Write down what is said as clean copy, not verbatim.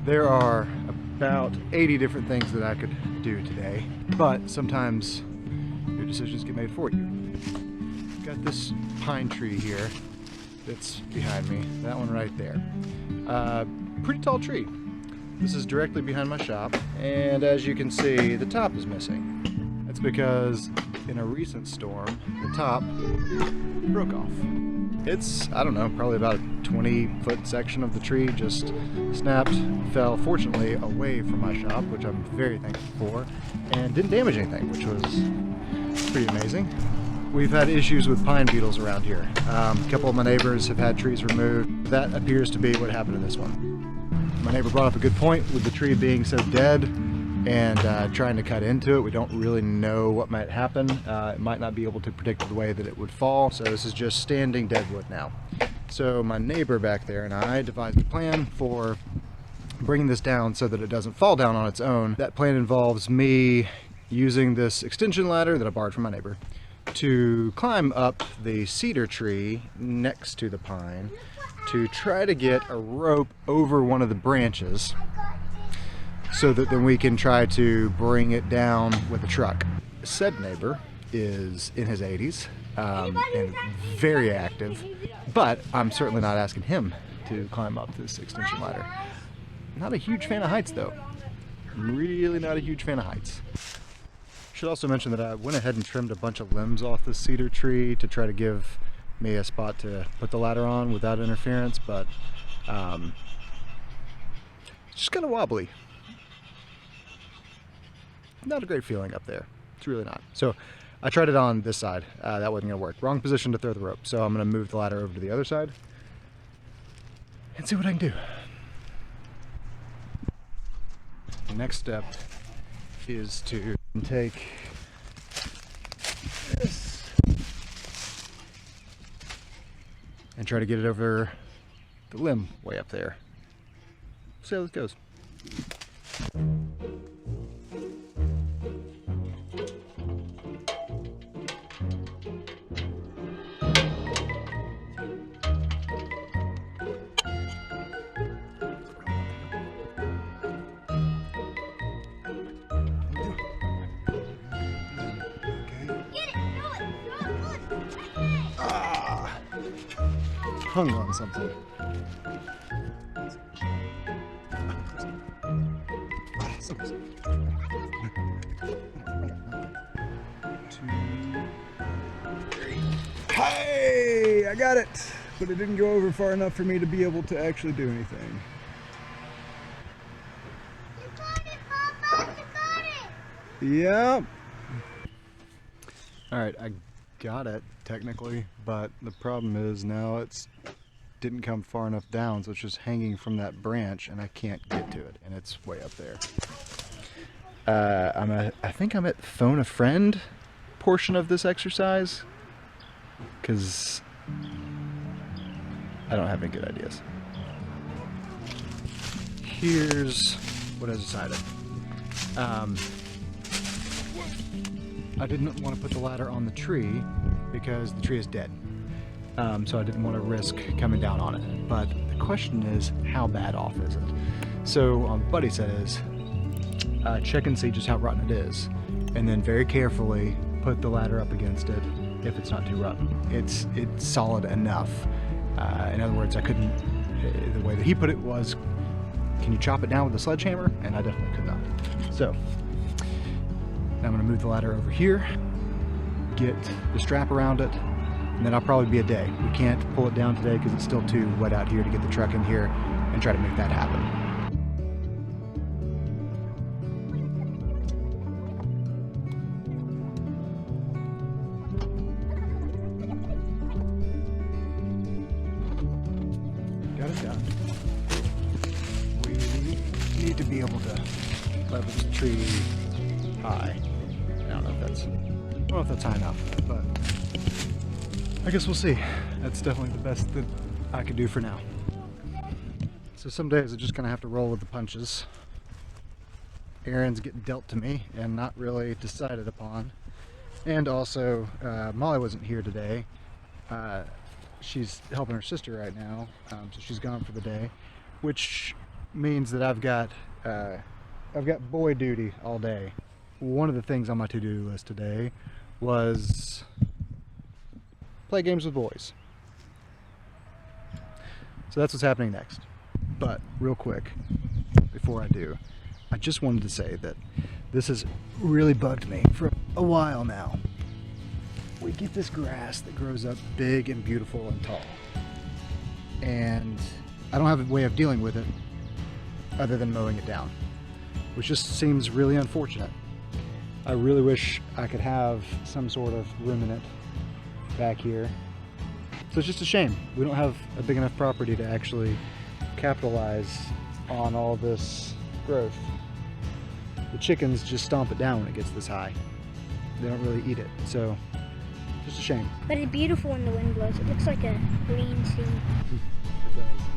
There are about 80 different things that I could do today, but sometimes your decisions get made for you. Got this pine tree here that's behind me, that one right there. Pretty tall tree. This is directly behind my shop, and as you can see, the top is missing. That's because in a recent storm, the top broke off. It's, I don't know, probably about a 20-foot section of the tree just snapped, fell fortunately away from my shop, which I'm very thankful for, and didn't damage anything, which was pretty amazing. We've had issues with pine beetles around here. A couple of my neighbors have had trees removed. That appears to be what happened to this one. My neighbor brought up a good point with the tree being so dead and trying to cut into it. We don't really know what might happen. It might not be able to predict the way that it would fall, so this is just standing dead wood now. So my neighbor back there and I devised a plan for bringing this down so that it doesn't fall down on its own. That plan involves me using this extension ladder that I borrowed from my neighbor to climb up the cedar tree next to the pine to try to get a rope over one of the branches so that then we can try to bring it down with a truck. Said neighbor is in his 80s and very active, but I'm certainly not asking him to climb up this extension ladder. Not a huge fan of heights though. I'm really not a huge fan of heights. Should also mention that I went ahead and trimmed a bunch of limbs off the cedar tree to try to give me a spot to put the ladder on without interference, but it's just kind of wobbly. Not a great feeling up there. It's really not. So I tried it on this side. That wasn't gonna work. Wrong position to throw the rope. So I'm gonna move the ladder over to the other side and see what I can do. The next step is to take this and try to get it over the limb way up there. See how this goes. Hung on something. Hey, I got it, but it didn't go over far enough for me to be able to actually do anything. You got it, Papa! You got it! Yep. All right, I got it technically, but the problem is now it's didn't come far enough down, so it's just hanging from that branch and I can't get to it, and it's way up there. I think I'm at phone a friend portion of this exercise because I don't have any good ideas. Here's what I decided. I didn't want to put the ladder on the tree because the tree is dead. So I didn't want to risk coming down on it. But the question is, how bad off is it? So what Buddy says, check and see just how rotten it is, and then very carefully put the ladder up against it if it's not too rotten. It's solid enough. In other words, I couldn't, the way that he put it was, can you chop it down with a sledgehammer? And I definitely could not. So now I'm going to move the ladder over here, get the strap around it, and then I'll probably be a day. We can't pull it down today because it's still too wet out here to get the truck in here and try to make that happen. Got it down. We need to be able to level the tree high. I don't know if that's high enough, but I guess we'll see. That's definitely the best that I could do for now. So some days I just kind of have to roll with the punches. Errands get dealt to me and not really decided upon. And also, Molly wasn't here today. She's helping her sister right now, so she's gone for the day, which means that I've got boy duty all day. One of the things on my to-do list today was play games with boys. So that's what's happening next. But real quick, before I do, I just wanted to say that this has really bugged me for a while now. We get this grass that grows up big and beautiful and tall, and I don't have a way of dealing with it other than mowing it down, which just seems really unfortunate. I really wish I could have some sort of ruminant back here. So it's just a shame we don't have a big enough property to actually capitalize on all this growth. The chickens just stomp it down when it gets this high. They don't really eat it, so just a shame. But it's beautiful when the wind blows. It looks like a green sea. It does.